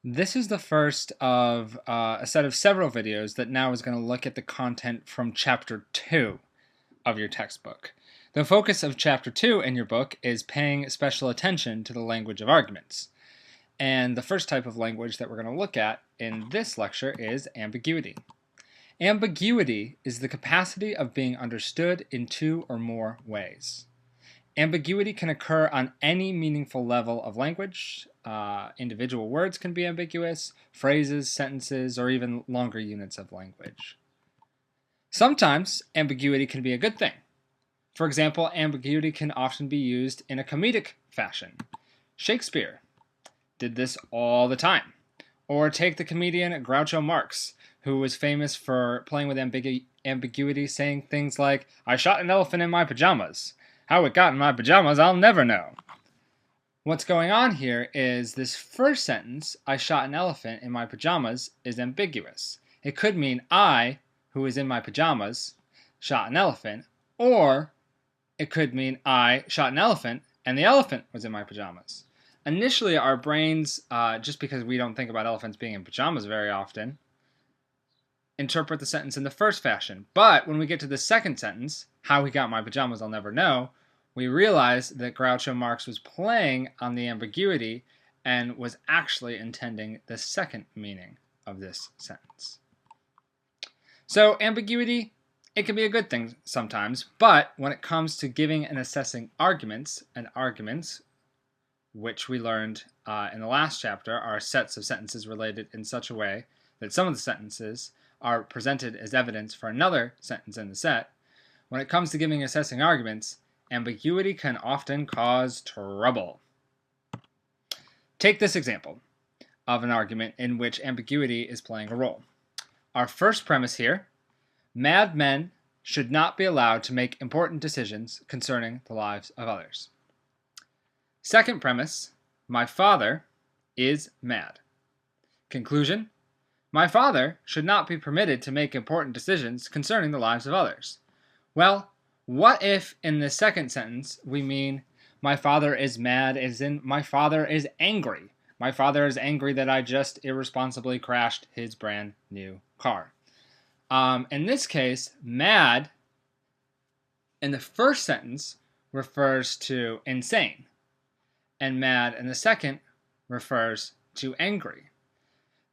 This is the first of a set of several videos that now is going to look at the content from Chapter 2 of your textbook. The focus of Chapter 2 in your book is paying special attention to the language of arguments. And the first type of language that we're going to look at in this lecture is ambiguity. Ambiguity is the capacity of being understood in two or more ways. Ambiguity can occur on any meaningful level of language. Individual words can be ambiguous, phrases, sentences, or even longer units of language. Sometimes ambiguity can be a good thing. For example, ambiguity can often be used in a comedic fashion. Shakespeare did this all the time. Or take the comedian Groucho Marx, who was famous for playing with ambiguity, saying things like, "I shot an elephant in my pajamas. How it got in my pajamas, I'll never know." What's going on here is this first sentence, "I shot an elephant in my pajamas," is ambiguous. It could mean I, who is in my pajamas, shot an elephant, or it could mean I shot an elephant and the elephant was in my pajamas. Initially, our brains, just because we don't think about elephants being in pajamas very often, interpret the sentence in the first fashion. But when we get to the second sentence, "How he got my pajamas, I'll never know," we realize that Groucho Marx was playing on the ambiguity and was actually intending the second meaning of this sentence. So ambiguity, it can be a good thing sometimes, but when it comes to giving and assessing arguments, and arguments, which we learned in the last chapter, are sets of sentences related in such a way that some of the sentences are presented as evidence for another sentence in the set. When it comes to giving and assessing arguments, ambiguity can often cause trouble. Take this example of an argument in which ambiguity is playing a role. Our first premise here: mad men should not be allowed to make important decisions concerning the lives of others. Second premise: my father is mad. Conclusion: my father should not be permitted to make important decisions concerning the lives of others. Well, what if in the second sentence we mean my father is mad as in my father is angry? My father is angry that I just irresponsibly crashed his brand new car. In this case, mad in the first sentence refers to insane, and mad in the second refers to angry.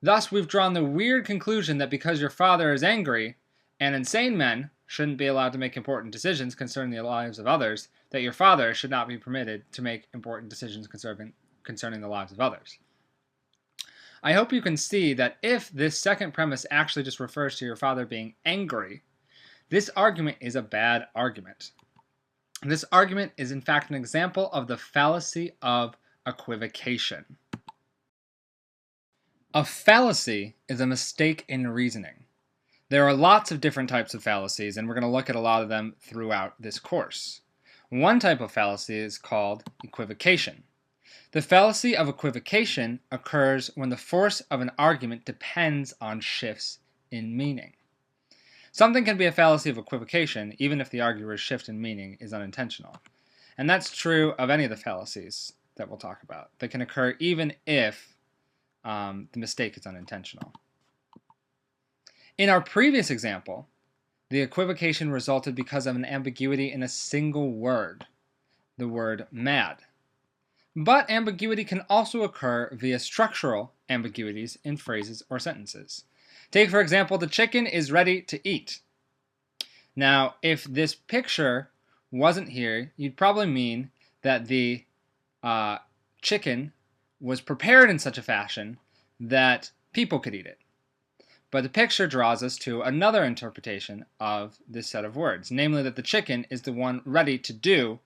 Thus, we've drawn the weird conclusion that because your father is angry, and insane men shouldn't be allowed to make important decisions concerning the lives of others, that your father should not be permitted to make important decisions concerning the lives of others. I hope you can see that if this second premise actually just refers to your father being angry, this argument is a bad argument. This argument is in fact an example of the fallacy of equivocation. A fallacy is a mistake in reasoning. There are lots of different types of fallacies, and we're going to look at a lot of them throughout this course. One type of fallacy is called equivocation. The fallacy of equivocation occurs when the force of an argument depends on shifts in meaning. Something can be a fallacy of equivocation even if the arguer's shift in meaning is unintentional. And that's true of any of the fallacies that we'll talk about. They can occur even if the mistake is unintentional. In our previous example, the equivocation resulted because of an ambiguity in a single word, the word mad. But ambiguity can also occur via structural ambiguities in phrases or sentences. Take, for example, the chicken is ready to eat. Now, if this picture wasn't here, you'd probably mean that the chicken was prepared in such a fashion that people could eat it. But the picture draws us to another interpretation of this set of words, namely that the chicken is the one ready to do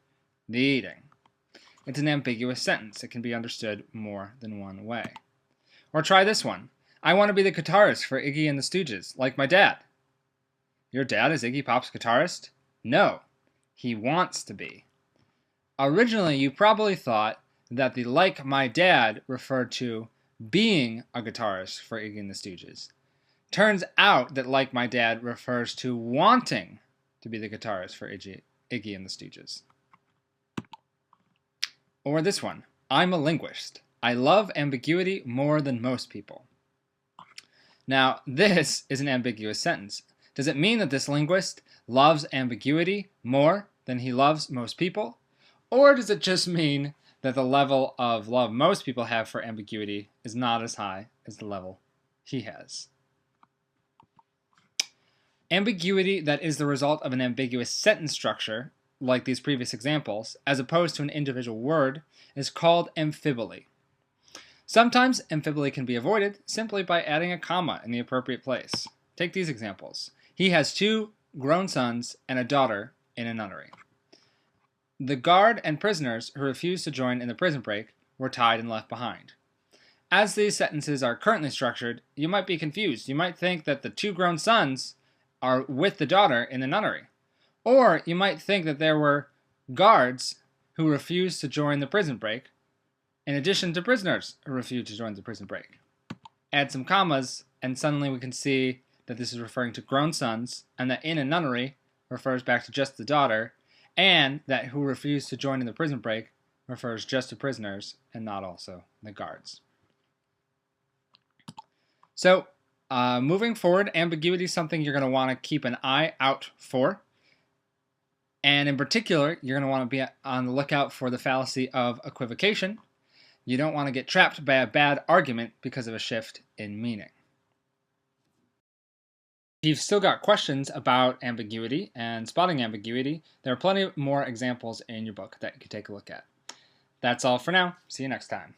the eating. It's an ambiguous sentence. It can be understood more than one way. Or try this one: I want to be the guitarist for Iggy and the Stooges, like my dad. Your dad is Iggy Pop's guitarist? No, he wants to be. Originally, you probably thought that the "like my dad" referred to being a guitarist for Iggy and the Stooges. Turns out that "like my dad" refers to wanting to be the guitarist for Iggy and the Stooges. Or this one: I'm a linguist. I love ambiguity more than most people. Now, this is an ambiguous sentence. Does it mean that this linguist loves ambiguity more than he loves most people? Or does it just mean that the level of love most people have for ambiguity is not as high as the level he has? Ambiguity that is the result of an ambiguous sentence structure, like these previous examples, as opposed to an individual word, is called amphiboly. Sometimes amphiboly can be avoided simply by adding a comma in the appropriate place. Take these examples. He has 2 grown sons and a daughter in a nunnery. The guard and prisoners who refused to join in the prison break were tied and left behind. As these sentences are currently structured, you might be confused. You might think that the 2 grown sons are with the daughter in the nunnery. Or you might think that there were guards who refused to join the prison break, in addition to prisoners who refused to join the prison break. Add some commas, and suddenly we can see that this is referring to grown sons, and that in a nunnery refers back to just the daughter, and that who refused to join in the prison break refers just to prisoners and not also the guards. So, moving forward, ambiguity is something you're going to want to keep an eye out for. And in particular, you're going to want to be on the lookout for the fallacy of equivocation. You don't want to get trapped by a bad argument because of a shift in meaning. If you've still got questions about ambiguity and spotting ambiguity, there are plenty more examples in your book that you can take a look at. That's all for now. See you next time.